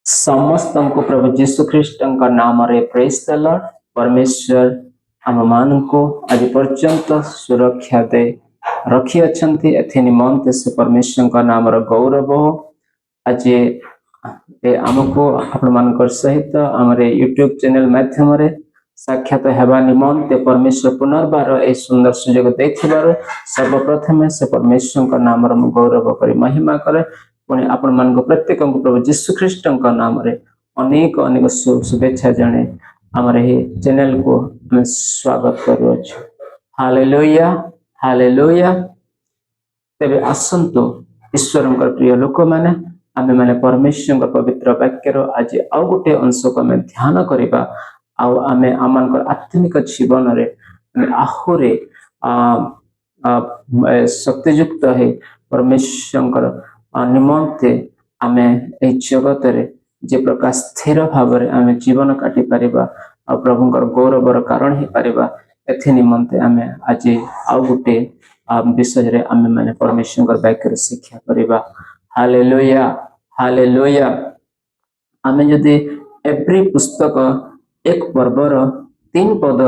समस्त को प्रभु जीशु ख्रीस्ट नाम रे प्रेज द लॉर्ड। परमेश्वर आम मान को आज पर्यंत सुरक्षा दे रखी अछंती एथि निमंते से परमेश्वर का नाम रो गौरव हो। आज आमको आपण मानकर सहित आमरे यूट्यूब चैनल माध्यम रे साक्षात हेबा निमंते परमेश्वर पुनर्बार ए सुंदर सुयोग देथिबार सर्वप्रथम से परमेश्वर का नाम रो गौरव करी महिमा करे। पुणी आपण मान प्रत्येक प्रभु जीशु ख्रीस्ट नाम रे अनेक अनेक शुभेच्छा जणे आमरे हे चैनल को हम स्वागत करूछु। Hallelujah hallelujah. तेबे आसंतो ईश्वरंकर प्रिय लोक माने आमे माने परमेश्वर पवित्र वाक्यर आज आउ गोटे अंश को आमे ध्यान करिबा। आमे आमानकर आत्मिक जीवन रे आहुरे शक्तियुक्त है परमेश्वर निमंते आमे ए जगत रे जे प्रकार स्थिर भाव रे आमे जीवन काटी परिबा आ प्रभुंकर गौरवर कारण ही परिबा एथि निमंते आमे आज आउ गोटे विषय रे आमे माने परमेश्वर वाक्य शिक्षा करिबा। Hallelujah hallelujah. आमे जदि एवरी पुस्तक एक पर्वर 3 पद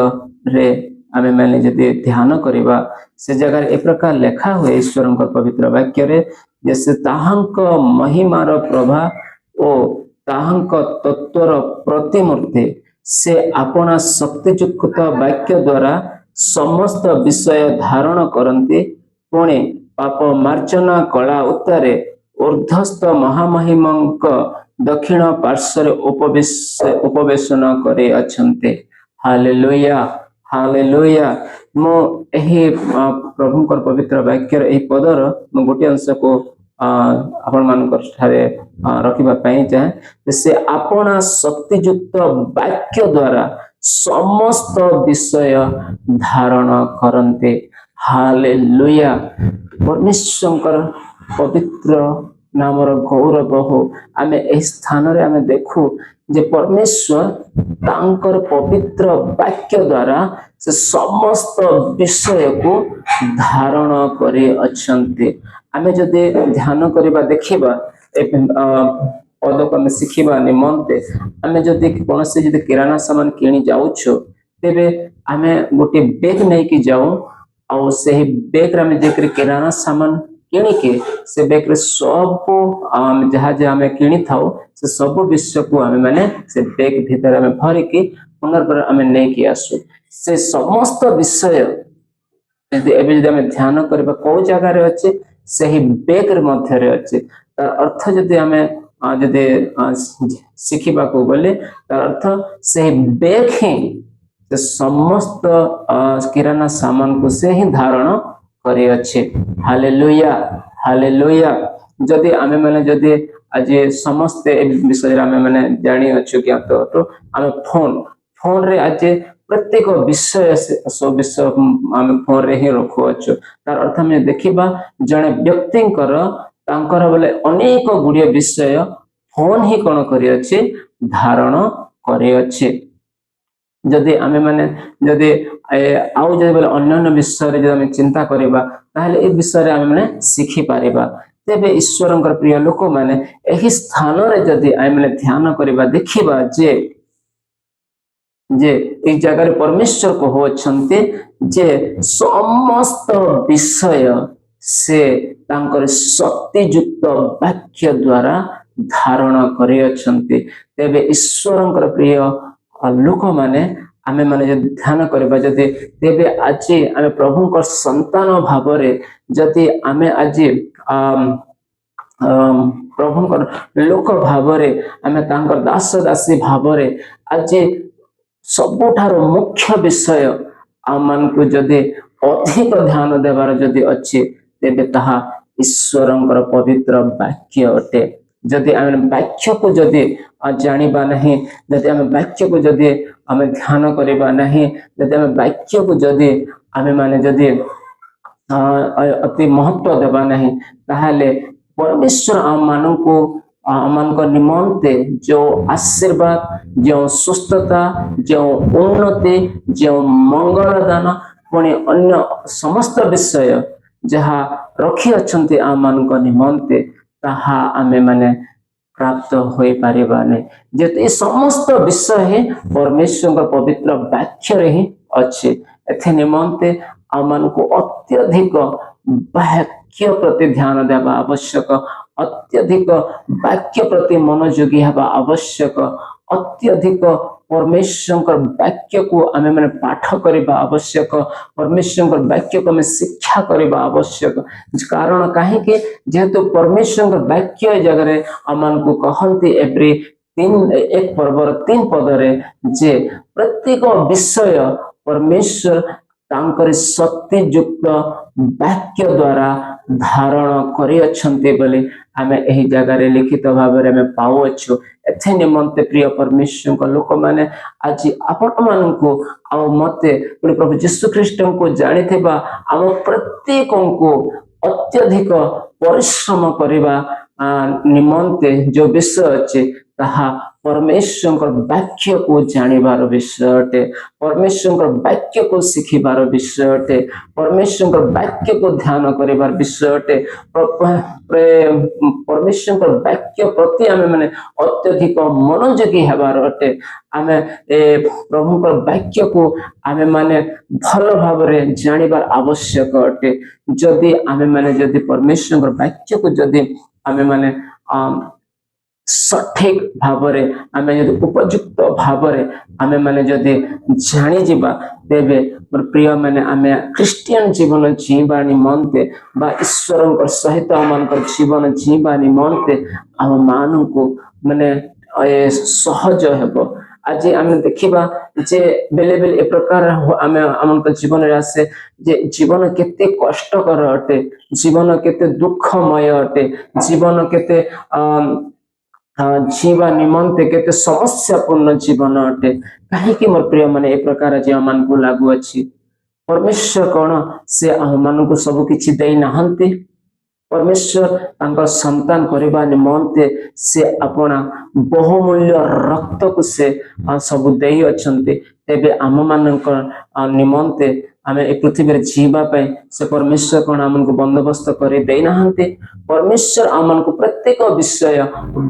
रे आमे माने जदि ध्यान करिबा से जगह ए प्रकार लेखा हुए ईश्वरंकर पवित्र वाक्य रे जैसे ताहांक महिमार प्रभा ओ ताहांक तत्वर प्रतिमूर्ति से अपना शक्तियुक्त वाक्य द्वारा समस्त विषय धारण करती। पुणे पाप मार्जना कला उत्तारे ऊर्ध्वस्थ महामहिमंक दक्षिण पार्श्वर उपवेशन करे अछंते। Hallelujah hallelujah. मो एही प्रभुंकर पवित्र वाक्यर एही पदर मो गोटे अंश को आपण मानकर ठारे रखिबा पई चाहे से अपना शक्तियुक्त वाक्य द्वारा समस्त विषय धारण करते। हालेलुया। परमेश्वर पवित्र नामर गौरव हो। आमे एही स्थान रे आमे देखू जे परमेश्वर तांकर पवित्र वाक्य द्वारा से समस्त विषय को धारण करे अछंते। आमे जदि ध्यान करिबा देखिबा पद को आमे शिखिबा निमंते आमे जदि कोनसे जदि किराना सामान किनी जाउछो तेबे आमे गोटे बैग नै कि जाऊ आ से बैग रे आमे जेकरे किराना सामान किनी के से बैग रे सब जहा जे आमे किनी थाउ से सब विषय को आमे माने से बैग भीतर आमे भरि के पुनर्बार आमे नै कि आसु। से समस्त विषय यदि एबे जदि आमे ध्यान करबा को जगह रे अछि सही बैग रे मध्य रे अछि। तार अर्थ जदि आमे जदि शिखिबा को बोले तार अर्थ सही बैग ही से समस्त किराना सामान को से ही धारण करी अछि। Hallelujah hallelujah. जदि आमे माने जदि आज समस्त विषय आमे माने जानि अछु ज्ञात तो आमे फोन रे आज प्रत्येक विषय सब विषय आमे फोन रे ही रखु अछु। तार अर्थ में देखिबा जने व्यक्तिंकर तांकर बोले अनेक गुडिया विषय फोन ही कोन करी अछि धारण करी अछि। जदि आमे माने जदि आउ जदि बोले अन्य विषय रे जदि आमे चिंता करिबा ताहले ए विषय रे आमे माने शिखि पारिबा। तेबे ईश्वरंकर प्रिय लोक माने एही स्थान रे जदि आमे माने ध्यान करिबा देखिबा जे ए जगह रे परमेश्वर को हो छन्ते जे समस्त विषय से तांकर शक्तियुक्त वाक्य द्वारा धारण करे अछन्ते। तेबे ईश्वरंकर प्रिय लोक माने आमे माने जदि ध्यान करबा जदि तेबे आज आमे प्रभुंकर संतान भाव रे जदि आमे आज प्रभुंकर लोक भाव रे आमे तांकर दास दासी भाव रे आज सबुठार मुख्य विषय आमान को जदि अधिक ध्यान देवार जदि अछि तेबे ताहा ईश्वरंकर पवित्र वाक्य अटे। जदि आमे वाक्य को जदि जानिबा नहीं जदि आमे वाक्य को जदि आमे ध्यान करिबा नहीं जदि आमे वाक्य को जदि आमे माने जदि अति महत्व देबा नहीं ताहाले परमेश्वर आमान को आमान को निमंते जो आशीर्वाद जो सुस्थता जो उन्नति जो मंगल दान पुणी अन्य समस्त विषय जहा रखी अछंती आमान को निमंते ताहा आमे माने प्राप्त हो पारिबाने जेतु ये समस्त विषय ही परमेश्वर पवित्र वाक्य रे ही अच्छे एथे निमंते आमन को अत्यधिक वाक्य प्रति ध्यान देवा आवश्यक अत्यधिक वाक्य प्रति मनोयोगी हवा आवश्यक अत्यधिक परमेश्वर वाक्य को आम मैंने पाठ करने आवश्यक परमेश्वर वाक्य को आम शिक्षा करने आवश्यक कारण कहीं जेहेतु परमेश्वर वाक्य जगह आम को कहती एवरी 1 पर्वर 3 पदरे जे प्रत्येक विषय परमेश्वर तांकर शक्तियुक्त वाक्य द्वारा धारण करिअछन्ते बोली आमे एही जगह रे लिखित भाव में आमे पाउछु एथे निमंते प्रिय परमेश्वर को लोक माने आज आपण मान को आ मते प्रभु यीशु ख्रीष्ट को जानिथिबा आम प्रत्येक को अत्यधिक परिश्रम करबा निमंते जो विषय अछि ताहा परमेश्वर वाक्य को जानिबार विषय अटे परमेश्वर वाक्य को शिखिबार विषय अटे परमेश्वर वाक्य को ध्यान करिबार विषय अटे परमेश्वर वाक्य प्रति आमे माने अत्यधिक मनोयोगी हेबार अटे आमे प्रभु वाक्य को आमे माने भल भाव में जानिबार आवश्यक अटे जदि आमे माने जदि परमेश्वर वाक्य को जदि आमे माने सठिक भाव आमे जदि उपयुक्त भाव आमे माने जदि जानी जिबा तेबे प्रिय माने आमे क्रिस्चियन जीवन जीवा निमंते बा ईश्वर सहित आम जीवन जीवा निमंते आम मान को माने सहज हेबो आज आम देखा जे बेले बेले ए प्रकार आम आम जीवन रे आसे जे जीवन केते कष्टकर अटे जीवन केते दुखमय अटे जीवन केते जीवा निमंते केते समस्यापूर्ण जीवन अटे कहीं मोर प्रिय माने ए प्रकार जे मान को लागू अछि परमेश्वर कौन से आम मान को सब किछि देई नाहंती परमेश्वर तांकर संतान करबा निमंते से अपना बहुमूल्य रक्त को से सब देई अछंती तेबे आम मानकर निमंते आमे ए पृथ्वी रे जीवा पाए से परमेश्वर कौन आमन को बंदोबस्त करे देई नाहंती परमेश्वर आमन को प्रत्येक विषय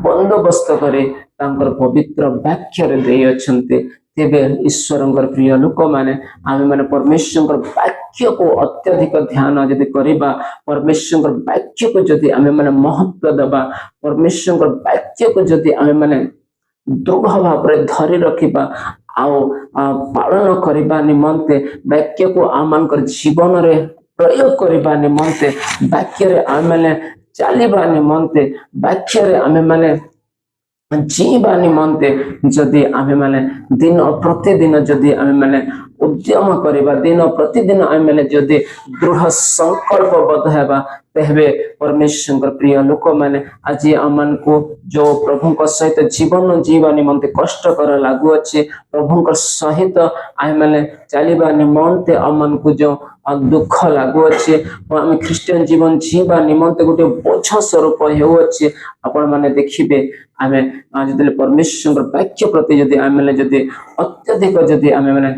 बंदोबस्त करे तांकर पवित्र वाक्य रे देई अछंती तेबे ईश्वर प्रिय लोक माने आमे माने परमेश्वर वाक्य को अत्यधिक ध्यान जदि करिबा परमेश्वर वाक्य को जदि आमे माने महत्व देबा परमेश्वर वाक्य को जदि आमे माने दृढ़ भाव में धरी रखिबा आओ पालन करबा निमंते वाक्य को आमनकर जीवन रे प्रयोग करबा निमंते वाक्य रे आमे माने चलिबा निमंते वाक्य रे आमे माने जीवा निमंते जदि आमे माने दिन प्रतिदिन जदि आमे माने उद्यम करबा दिन प्रतिदिन आमे माने जदि दृढ़ संकल्पबद्ध हेबा तेबे परमेश्वर प्रिय लोक माने आज आमन को जो प्रभु को सहित जीवन जीवा निमंते कष्ट कर लागू अछि प्रभु को सहित आमे माने चलिबा निमंते आमन को जो दुख लागू अछि आम ख्रिस्टियन जीवन जीवा निमंते गोटे बोझ स्वरूप हेउ अछि आपण माने देखिबे आमे जदि परमेश्वर वाक्य प्रति जदि आमे जदि अत्यधिक जदि आमे माने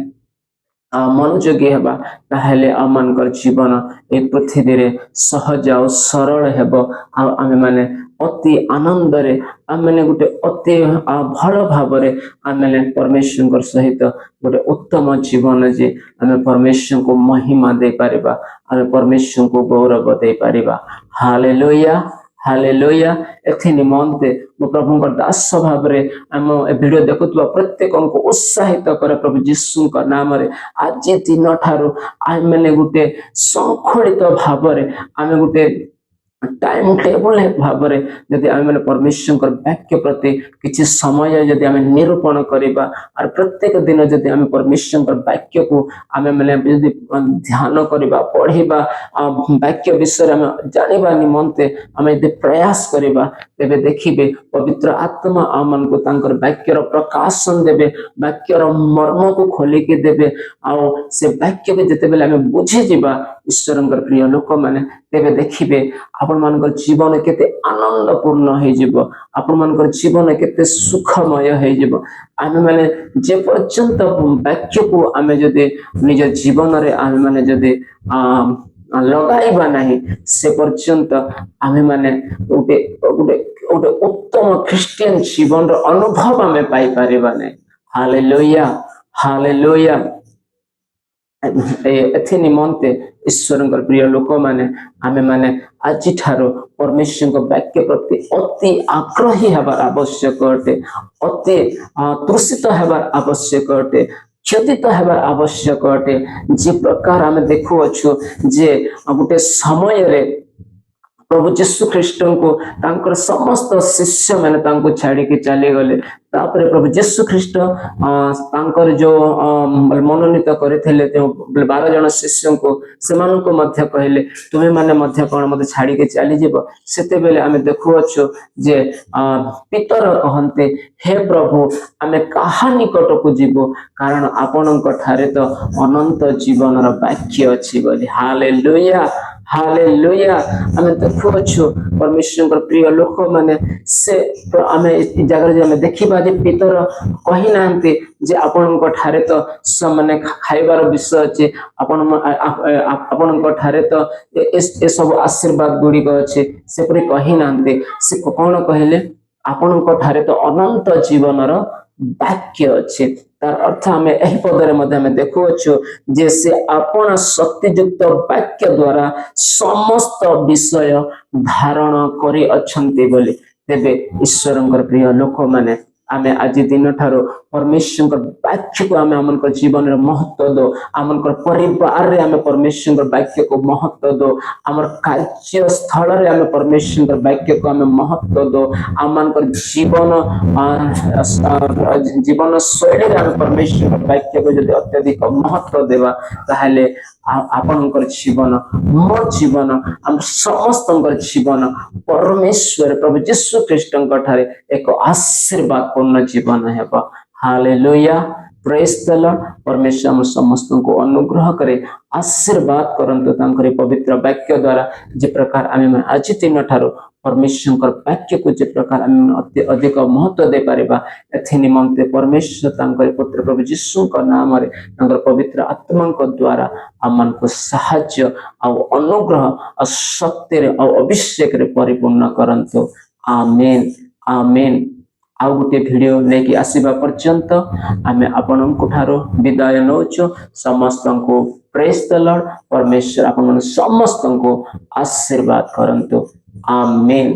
मनोयोगी हेबा ताहेले आमनकर जीवन ए पृथ्वी रे सहज और सरल हेबो आमे माने अति आनंद रे आमे गोटे अति भल भाव रे आमे परमेश्वर सहित गोटे उत्तम जीवन जे आमे परमेश्वर को महिमा दे पारिबा आमे परमेश्वर को गौरव दे पारिबा हालेलुया हालेलुया एथि निमंते मो प्रभु दास भाव रे आम वीडियो देखुवा प्रत्येक को उत्साहित करे प्रभु यीशु का नाम रे आज दिन ठारू आम मैंने गोटे संखलित भाव रे आम गोटे टाइम टेबल भाव में जदि आम मैंने परमेश्वर वाक्य प्रति किसी समय जदि आम निरूपण करवा और प्रत्येक दिन जदि आम परमेश्वर वाक्य को आम मैंने ध्यान करवा पढ़ा वाक्य विषय आम जाना निमंते आम यदि प्रयास करवा तेरे देखिए पवित्र आत्मा आम को तांकर वाक्यर प्रकाशन देवे वाक्यर मर्म को खोलिकी देवे आउ से वाक्य को जिते बेले आम बुझी जावा ईश्वर प्रिय लोक मैंने तेरे देखिए आपण मानकर जीवन केते आनंदपूर्ण हो जिवो आपण मानकर जीवन केते सुखमय हो जिवो आमे माने जे पर्यंत वाक्य को आमे जदि निज जीवन रे आमे माने जदि लगाइबा नहीं से पर्यंत आमे माने गोटे गोटे गोटे उत्तम ख्रिस्टियन जीवन अनुभव आम पाई हालेलुया हालेलुया एथि निमंते ईश्वर प्रिय लोक माने आमे माने आज परमेश्वर वाक्य प्रति अति आग्रही हबार आवश्यक अटे अति तृषित हबार आवश्यक अटे क्षतित हबार आवश्यक अटे जे प्रकार आमे देखु अछु जे गोटे समय रे प्रभु जीशु ख्रीष्ट को तांकर समस्त शिष्य मैंने छाड़ी के चली गले तापर प्रभु जीशु ख्रीष्ट तांकर जो मनोनीत करथिले 12 जन शिष्य को कहले तुम्हें माने मध्य कौन मत छाड़ी के चली जीव सेते बेले आमे देखु अछु जे पितर कहते हे प्रभु आमे कहा निकट को जीव कारण आपणक ठारे तो अनंत जीवन वाक्य अछि बोली हालेलुया हालेलुया आमे देखु अछु परमेश्वर प्रिय लोक माने से आमे जगह देखिबा जे पितर कहि नांते जे आपणक ठारे तो माने खाइबार विषय अछि आपणक ठारे तो ए सब आशीर्वाद गुडी अछि से परि कहि नांते से कोन कहले आपणक ठारे तो अनंत जीवनर वाक्य अछि तार अर्थ आम यही पदरे देखु अच्छु जे से आपण शक्तियुक्त वाक्य द्वारा समस्त विषय धारण करी अछंती बोली तेबे ईश्वर प्रिय लोक माने आमे आज दिन ठारो परमेश्वर वाक्य को आमे आमन जीवन रे महत्व दो आमन परिवार रे आमे परमेश्वर वाक्य को महत्व दो आमर कार्य स्थल रे आमे परमेश्वर वाक्य को आमे महत्व दो आमन जीवन शैली रे आमे परमेश्वर वाक्य को यदि अत्यधिक महत्व देवा ताहले आपनकर जीवन मो जीवन हम समस्त जीवन परमेश्वर प्रभु जीशु ख्रीष्ट ठारे एक आशीर्वाद पूर्ण जीवन हेबा हालेलुया प्रेज द लॉर्ड परमेश्वर हम समस्त को अनुग्रह करे आशीर्वाद करंतु तांकर पवित्र वाक्य द्वारा जे प्रकार आमे आज दिन ठारो परमेश्वर वाक्य को जे प्रकार आमे अधिक महत्व दे पारिबा एथि निमंते परमेश्वर तांकर पुत्र प्रभु जीशु का नाम रे तांकर पवित्र आत्मा को द्वारा आमन को सहाय्य और अनुग्रह और शक्ति रे और अभिषेक रे परिपूर्ण करंतु आमेन आमेन आउ गोटे वीडियो लेके आसीबा पर्यंत आमे आपन को ठारो विदाय नौचो समस्त को प्रेज द लॉर्ड परमेश्वर आपन समस्त को आशीर्वाद करंतु आमेन।